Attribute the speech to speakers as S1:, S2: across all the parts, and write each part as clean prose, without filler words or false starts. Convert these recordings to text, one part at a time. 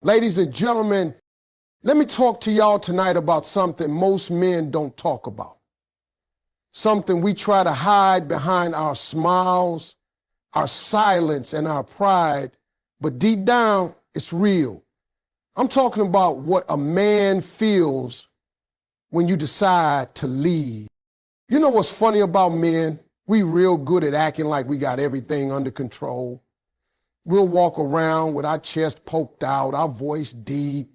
S1: Ladies and gentlemen, let me talk to y'all tonight about something most men don't talk about. Something we try to hide behind our smiles, our silence, and our pride, but deep down, it's real. I'm talking about what a man feels when you decide to leave. You know what's funny about men? We real good at acting like we got everything under control. We'll walk around with our chest poked out, our voice deep,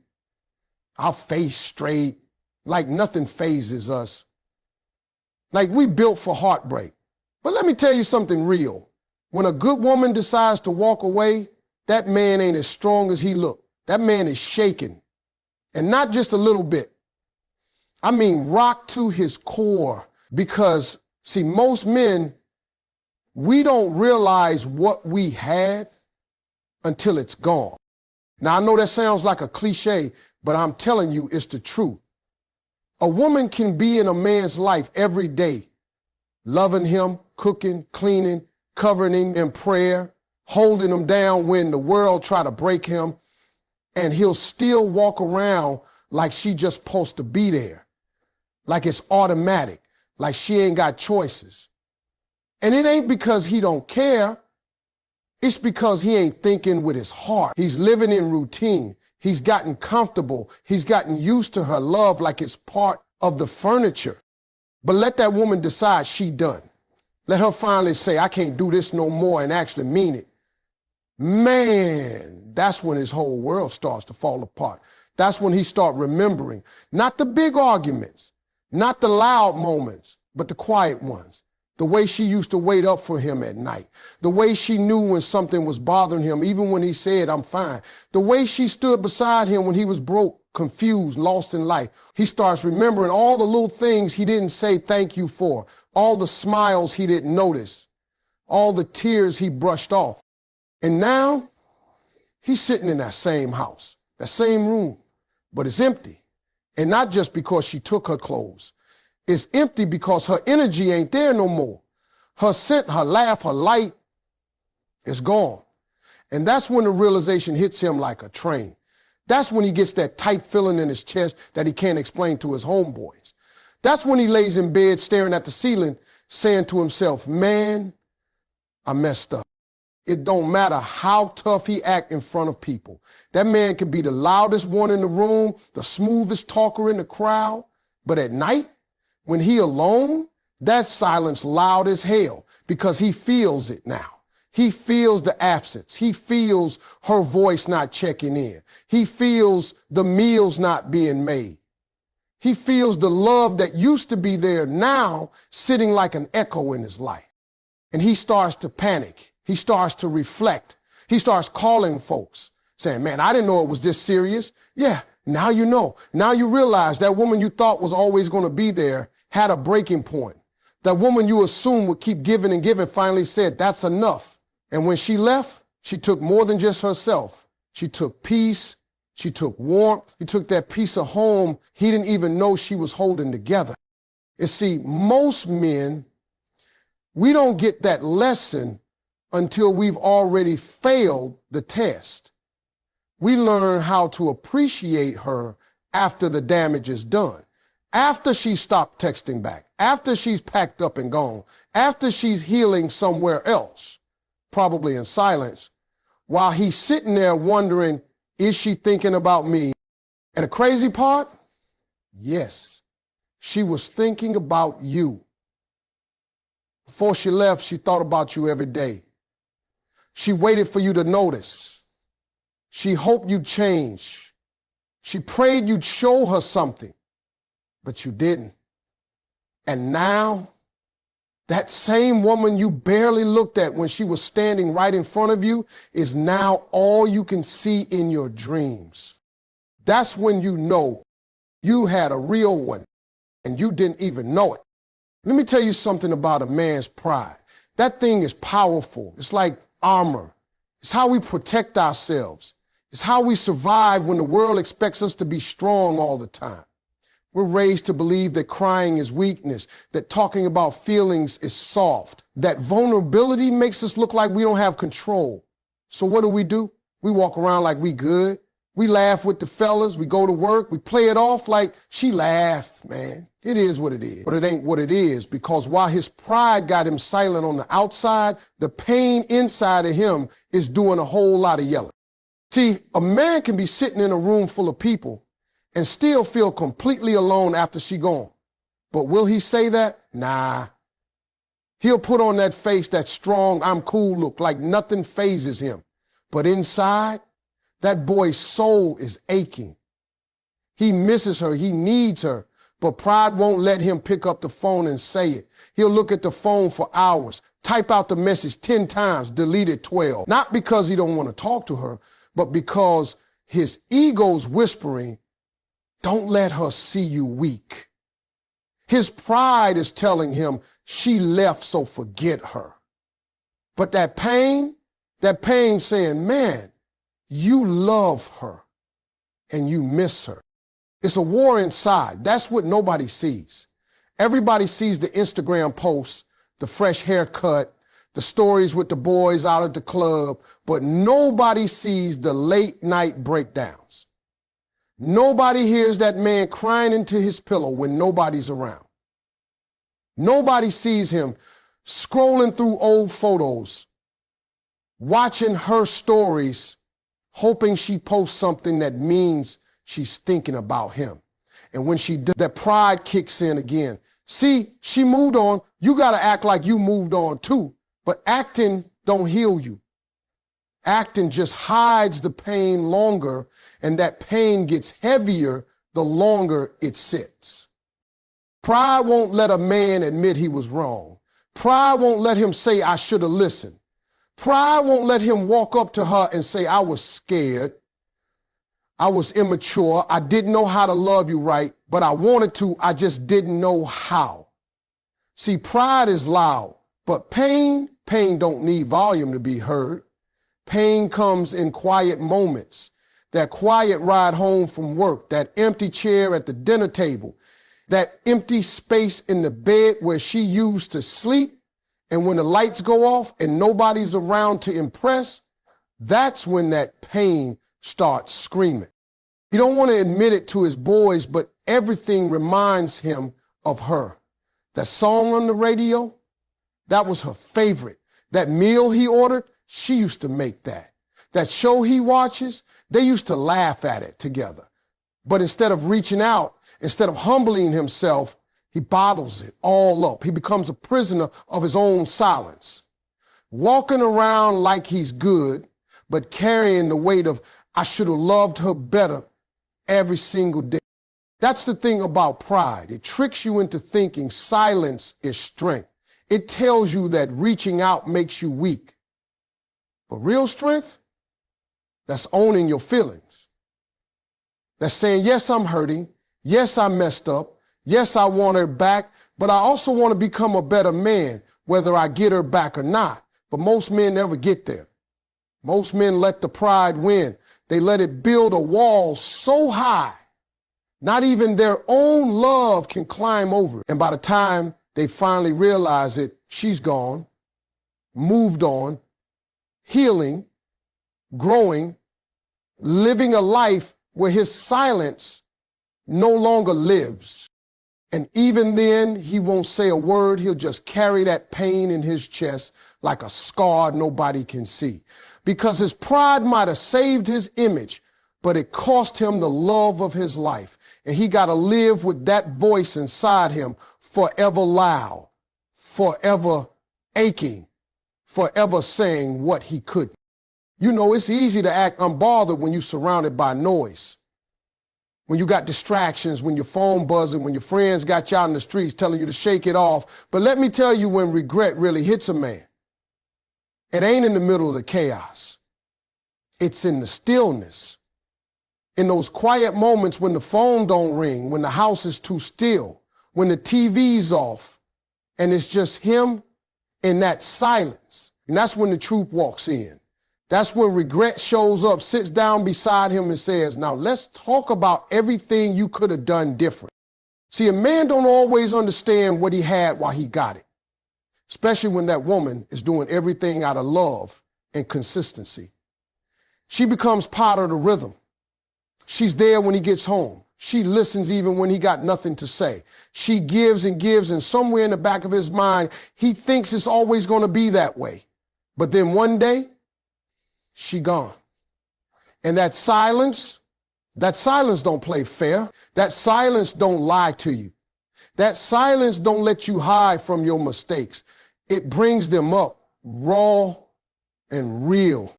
S1: our face straight, like nothing phases us. Like we built for heartbreak. But let me tell you something real. When a good woman decides to walk away, that man ain't as strong as he looked. That man is shaken. And not just a little bit. I mean, rocked to his core. Because, see, most men, we don't realize what we had until it's gone. Now, I know that sounds like a cliche, but I'm telling you, it's the truth. A woman can be in a man's life every day, loving him, cooking, cleaning, covering him in prayer, holding him down when the world try to break him, and he'll still walk around like she just supposed to be there, like it's automatic, like she ain't got choices. And it ain't because he don't care. It's because he ain't thinking with his heart. He's living in routine. He's gotten comfortable. He's gotten used to her love like it's part of the furniture. But let that woman decide she done. Let her finally say, I can't do this no more, and actually mean it. Man, that's when his whole world starts to fall apart. That's when he start remembering, not the big arguments, not the loud moments, but the quiet ones. The way she used to wait up for him at night. The way she knew when something was bothering him, even when he said, I'm fine. The way she stood beside him when he was broke, confused, lost in life. He starts remembering all the little things he didn't say thank you for, all the smiles he didn't notice, all the tears he brushed off. And now he's sitting in that same house, that same room, but it's empty. And not just because she took her clothes. It's empty because her energy ain't there no more. Her scent, her laugh, her light is gone. And that's when the realization hits him like a train. That's when he gets that tight feeling in his chest that he can't explain to his homeboys. That's when he lays in bed staring at the ceiling, saying to himself, man, I messed up. It don't matter how tough he act in front of people. That man could be the loudest one in the room, the smoothest talker in the crowd, but at night, when he alone, that silence loud as hell because he feels it now. He feels the absence. He feels her voice not checking in. He feels the meals not being made. He feels the love that used to be there now sitting like an echo in his life. And he starts to panic. He starts to reflect. He starts calling folks saying, man, I didn't know it was this serious. Yeah, now you know. Now you realize that woman you thought was always going to be there had a breaking point. That woman you assumed would keep giving and giving finally said, that's enough. And when she left, she took more than just herself. She took peace. She took warmth. She took that piece of home he didn't even know she was holding together. You see, most men, we don't get that lesson until we've already failed the test. We learn how to appreciate her after the damage is done. After she stopped texting back, after she's packed up and gone, after she's healing somewhere else, probably in silence, while he's sitting there wondering, is she thinking about me? And the crazy part? Yes, she was thinking about you. Before she left, she thought about you every day. She waited for you to notice. She hoped you'd change. She prayed you'd show her something. But you didn't. And now, that same woman you barely looked at when she was standing right in front of you is now all you can see in your dreams. That's when you know you had a real one and you didn't even know it. Let me tell you something about a man's pride. That thing is powerful. It's like armor. It's how we protect ourselves. It's how we survive when the world expects us to be strong all the time. We're raised to believe that crying is weakness, that talking about feelings is soft, that vulnerability makes us look like we don't have control. So what do? We walk around like we good. We laugh with the fellas, we go to work, we play it off like she laughed, man. It is what it is, but it ain't what it is, because while his pride got him silent on the outside, the pain inside of him is doing a whole lot of yelling. See, a man can be sitting in a room full of people and still feel completely alone after she gone. But will he say that? Nah. He'll put on that face, that strong, I'm cool look, like nothing phases him. But inside, that boy's soul is aching. He misses her, he needs her, but pride won't let him pick up the phone and say it. He'll look at the phone for hours, type out the message 10 times, delete it 12. Not because he don't want to talk to her, but because his ego's whispering, don't let her see you weak. His pride is telling him she left, so forget her. But that pain saying, man, you love her and you miss her. It's a war inside. That's what nobody sees. Everybody sees the Instagram posts, the fresh haircut, the stories with the boys out at the club, but nobody sees the late night breakdowns. Nobody hears that man crying into his pillow when nobody's around. Nobody sees him scrolling through old photos, watching her stories, hoping she posts something that means she's thinking about him. And when she does, that pride kicks in again. See, she moved on. You got to act like you moved on too. But acting don't heal you. Acting just hides the pain longer, and that pain gets heavier the longer it sits. Pride won't let a man admit he was wrong. Pride won't let him say, I should have listened. Pride won't let him walk up to her and say, I was scared. I was immature. I didn't know how to love you right, but I wanted to. I just didn't know how. See, pride is loud, but pain don't need volume to be heard. Pain comes in quiet moments. That quiet ride home from work, that empty chair at the dinner table, that empty space in the bed where she used to sleep. And when the lights go off and nobody's around to impress, that's when that pain starts screaming. He don't want to admit it to his boys, but everything reminds him of her. That song on the radio, that was her favorite. That meal he ordered, she used to make that. That show he watches, they used to laugh at it together. But instead of reaching out, instead of humbling himself, he bottles it all up. He becomes a prisoner of his own silence, walking around like he's good, but carrying the weight of, I should have loved her better every single day. That's the thing about pride. It tricks you into thinking silence is strength. It tells you that reaching out makes you weak. But real strength, that's owning your feelings. That's saying, yes, I'm hurting. Yes, I messed up. Yes, I want her back, but I also want to become a better man, whether I get her back or not. But most men never get there. Most men let the pride win. They let it build a wall so high, not even their own love can climb over it. And by the time they finally realize it, she's gone, moved on, healing, growing, living a life where his silence no longer lives. And even then, he won't say a word. He'll just carry that pain in his chest like a scar nobody can see. Because his pride might have saved his image, but it cost him the love of his life. And he got to live with that voice inside him forever loud, forever aching, forever saying what he couldn't. You know, it's easy to act unbothered when you're surrounded by noise. When you got distractions, when your phone buzzing, when your friends got you out in the streets telling you to shake it off. But let me tell you when regret really hits a man. It ain't in the middle of the chaos. It's in the stillness. In those quiet moments when the phone don't ring, when the house is too still, when the TV's off, and it's just him in that silence. And that's when the truth walks in. That's when regret shows up, sits down beside him and says, now let's talk about everything you could have done different. See, a man don't always understand what he had while he got it, especially when that woman is doing everything out of love and consistency. She becomes part of the rhythm. She's there when he gets home. She listens even when he got nothing to say. She gives, and somewhere in the back of his mind, he thinks it's always going to be that way. But then one day, she gone. And that silence don't play fair. That silence don't lie to you. That silence don't let you hide from your mistakes. It brings them up raw and real.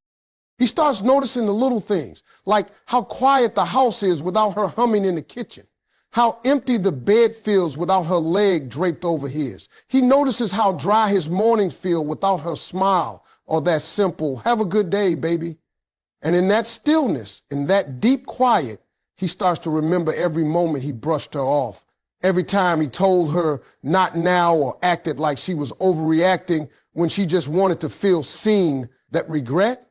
S1: He starts noticing the little things, like how quiet the house is without her humming in the kitchen, how empty the bed feels without her leg draped over his. He notices how dry his mornings feel without her smile or that simple, "Have a good day, baby." And in that stillness, in that deep quiet, he starts to remember every moment he brushed her off, every time he told her not now or acted like she was overreacting when she just wanted to feel seen. That regret,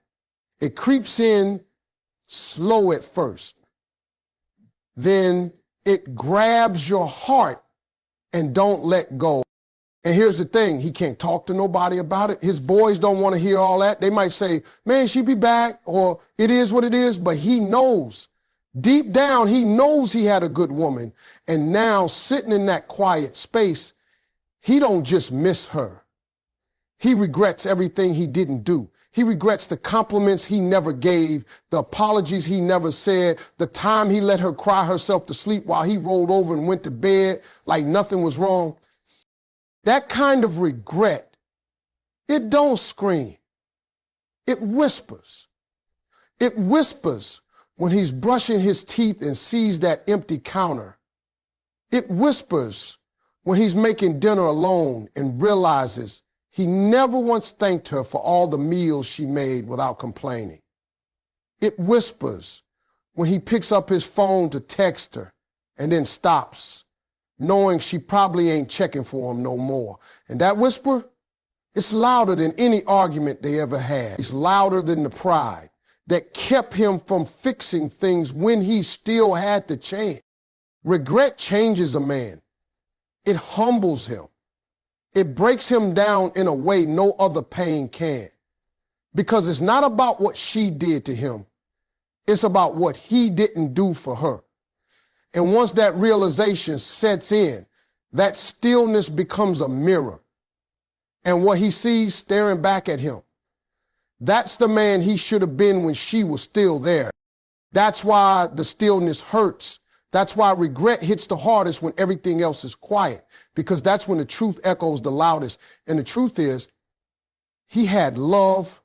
S1: it creeps in slow at first. Then it grabs your heart and don't let go. And here's the thing, he can't talk to nobody about it. His boys don't want to hear all that. They might say, "Man, she'll be back," or "It is what it is," but he knows. Deep down, he knows he had a good woman. And now, sitting in that quiet space, he don't just miss her. He regrets everything he didn't do. He regrets the compliments he never gave, the apologies he never said, the time he let her cry herself to sleep while he rolled over and went to bed like nothing was wrong. That kind of regret, it don't scream. It whispers. It whispers when he's brushing his teeth and sees that empty counter. It whispers when he's making dinner alone and realizes he never once thanked her for all the meals she made without complaining. It whispers when he picks up his phone to text her and then stops, knowing she probably ain't checking for him no more. And that whisper, it's louder than any argument they ever had. It's louder than the pride that kept him from fixing things when he still had to change. Regret changes a man. It humbles him. It breaks him down in a way no other pain can. Because it's not about what she did to him. It's about what he didn't do for her. And once that realization sets in, that stillness becomes a mirror. And what he sees staring back at him, that's the man he should have been when she was still there. That's why the stillness hurts. That's why regret hits the hardest when everything else is quiet, because that's when the truth echoes the loudest. And the truth is, he had love,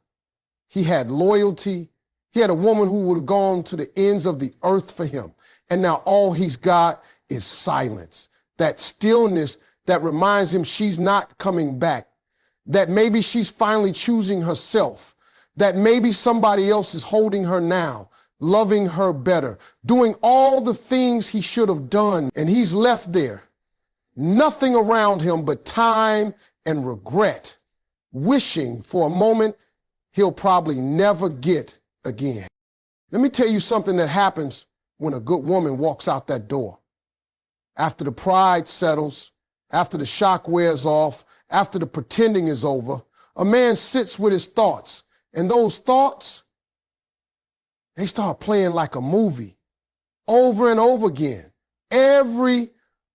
S1: he had loyalty, he had a woman who would have gone to the ends of the earth for him. And now all he's got is silence, that stillness that reminds him she's not coming back, that maybe she's finally choosing herself, that maybe somebody else is holding her now, loving her better, doing all the things he should have done, and he's left there. Nothing around him but time and regret, wishing for a moment he'll probably never get again. Let me tell you something that happens when a good woman walks out that door. After the pride settles, after the shock wears off, after the pretending is over, a man sits with his thoughts, and those thoughts, they start playing like a movie over and over again. Every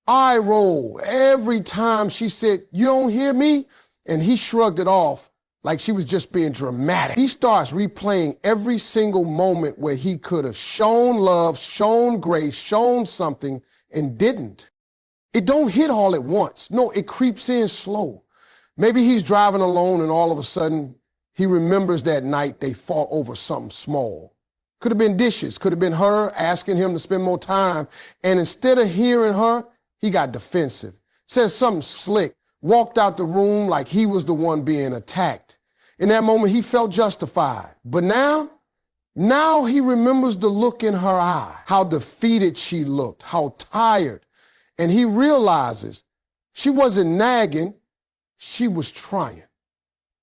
S1: eye roll, every time she said, "You don't hear me?" And he shrugged it off like she was just being dramatic. He starts replaying every single moment where he could have shown love, shown grace, shown something, and didn't. It don't hit all at once. No, it creeps in slow. Maybe he's driving alone and all of a sudden he remembers that night they fought over something small. Could have been dishes, could have been her asking him to spend more time. And instead of hearing her, he got defensive, said something slick, walked out the room like he was the one being attacked. In that moment, he felt justified. But now he remembers the look in her eye, how defeated she looked, how tired. And he realizes she wasn't nagging, she was trying.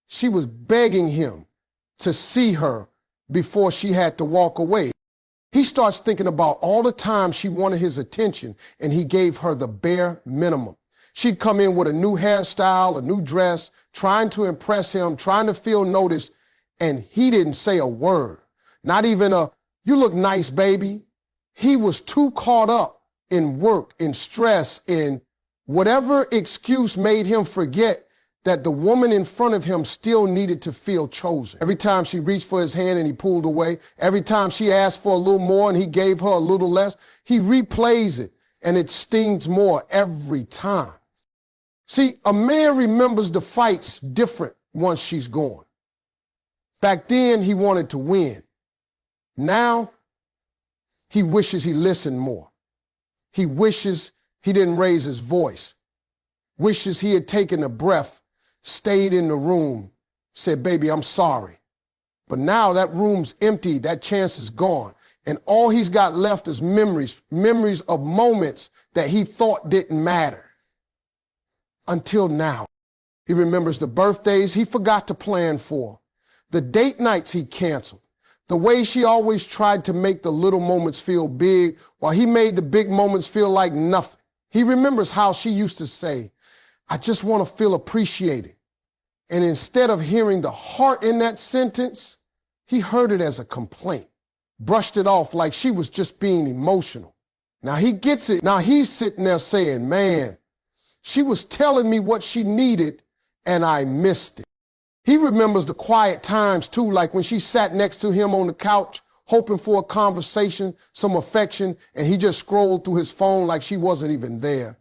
S1: She was begging him to see her before she had to walk away. He starts thinking about all the time she wanted his attention, and he gave her the bare minimum. She'd come in with a new hairstyle, a new dress, trying to impress him, trying to feel noticed, and he didn't say a word. Not even a, "You look nice, baby." He was too caught up in work, in stress, in whatever excuse made him forget that the woman in front of him still needed to feel chosen. Every time she reached for his hand and he pulled away, every time she asked for a little more and he gave her a little less, he replays it and it stings more every time. See, a man remembers the fights different once she's gone. Back then, he wanted to win. Now, he wishes he listened more. He wishes he didn't raise his voice. Wishes he had taken a breath, stayed in the room, said, baby, I'm sorry. But now that room's empty, that chance is gone. And all he's got left is memories of moments that he thought didn't matter. Until now, he remembers the birthdays he forgot to plan for, the date nights he canceled, the way she always tried to make the little moments feel big while he made the big moments feel like nothing. He remembers how she used to say, I just want to feel appreciated. And instead of hearing the heart in that sentence, he heard it as a complaint, brushed it off like she was just being emotional. Now he gets it. Now he's sitting there saying, man, she was telling me what she needed and I missed it. He remembers the quiet times too, like when she sat next to him on the couch, hoping for a conversation, some affection, and he just scrolled through his phone like she wasn't even there.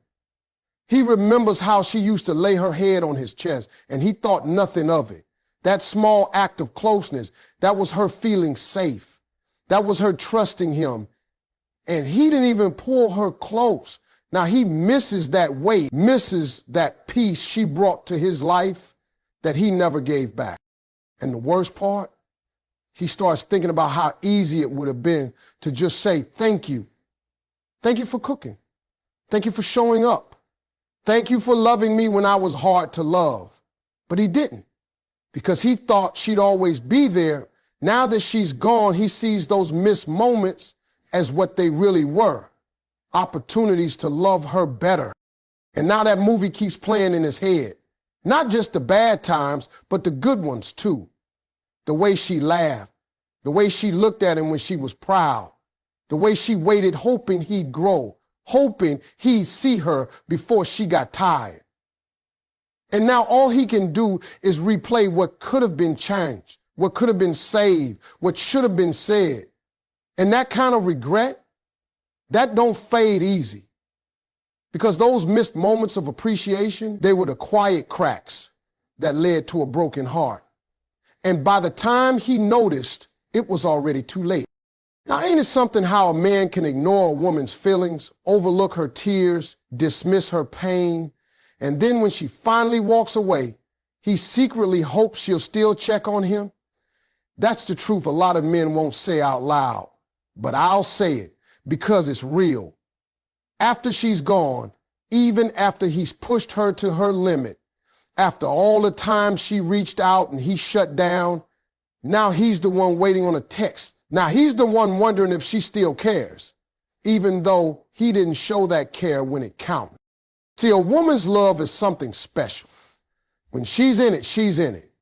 S1: He remembers how she used to lay her head on his chest and he thought nothing of it. That small act of closeness, that was her feeling safe. That was her trusting him. And he didn't even pull her close. Now he misses that weight, misses that peace she brought to his life that he never gave back. And the worst part, he starts thinking about how easy it would have been to just say, thank you. Thank you for cooking. Thank you for showing up. Thank you for loving me when I was hard to love. But he didn't, because he thought she'd always be there. Now that she's gone, he sees those missed moments as what they really were, opportunities to love her better. And now that movie keeps playing in his head, not just the bad times, but the good ones too. The way she laughed, the way she looked at him when she was proud, the way she waited hoping he'd grow, hoping he'd see her before she got tired. And now all he can do is replay what could have been changed, what could have been saved, what should have been said. And that kind of regret, that don't fade easy. Because those missed moments of appreciation, they were the quiet cracks that led to a broken heart. And by the time he noticed, it was already too late. Now, ain't it something how a man can ignore a woman's feelings, overlook her tears, dismiss her pain, and then when she finally walks away, he secretly hopes she'll still check on him? That's the truth a lot of men won't say out loud, but I'll say it because it's real. After she's gone, even after he's pushed her to her limit, after all the time she reached out and he shut down, now he's the one waiting on a text. Now he's the one wondering if she still cares, even though he didn't show that care when it counted. See, a woman's love is something special. When she's in it, she's in it.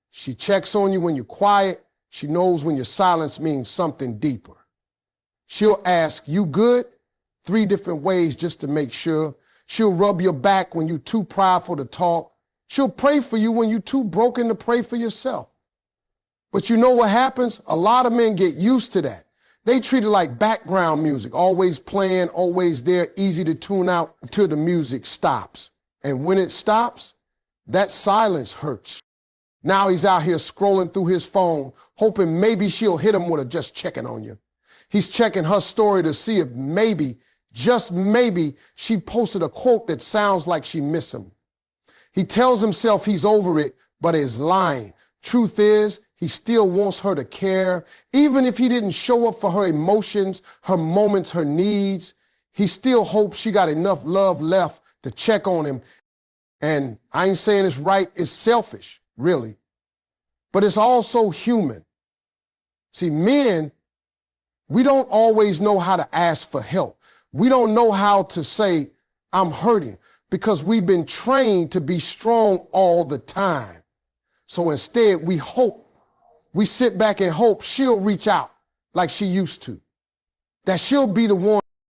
S1: She checks on you when you're quiet. She knows when your silence means something deeper. She'll ask, you good? 3 different ways just to make sure. She'll rub your back when you're too prideful to talk. She'll pray for you when you're too broken to pray for yourself. But you know what happens? A lot of men get used to that. They treat it like background music, always playing, always there, easy to tune out until the music stops. And when it stops, that silence hurts. Now he's out here scrolling through his phone, hoping maybe she'll hit him with a just checking on you. He's checking her story to see if maybe, just maybe, she posted a quote that sounds like she missed him. He tells himself he's over it, but is lying. Truth is, he still wants her to care. Even if he didn't show up for her emotions, her moments, her needs, he still hopes she got enough love left to check on him. And I ain't saying it's right, it's selfish, really. But it's also human. See, men, we don't always know how to ask for help. We don't know how to say, I'm hurting, because we've been trained to be strong all the time. So instead, we sit back and hope she'll reach out like she used to. that she'll be the one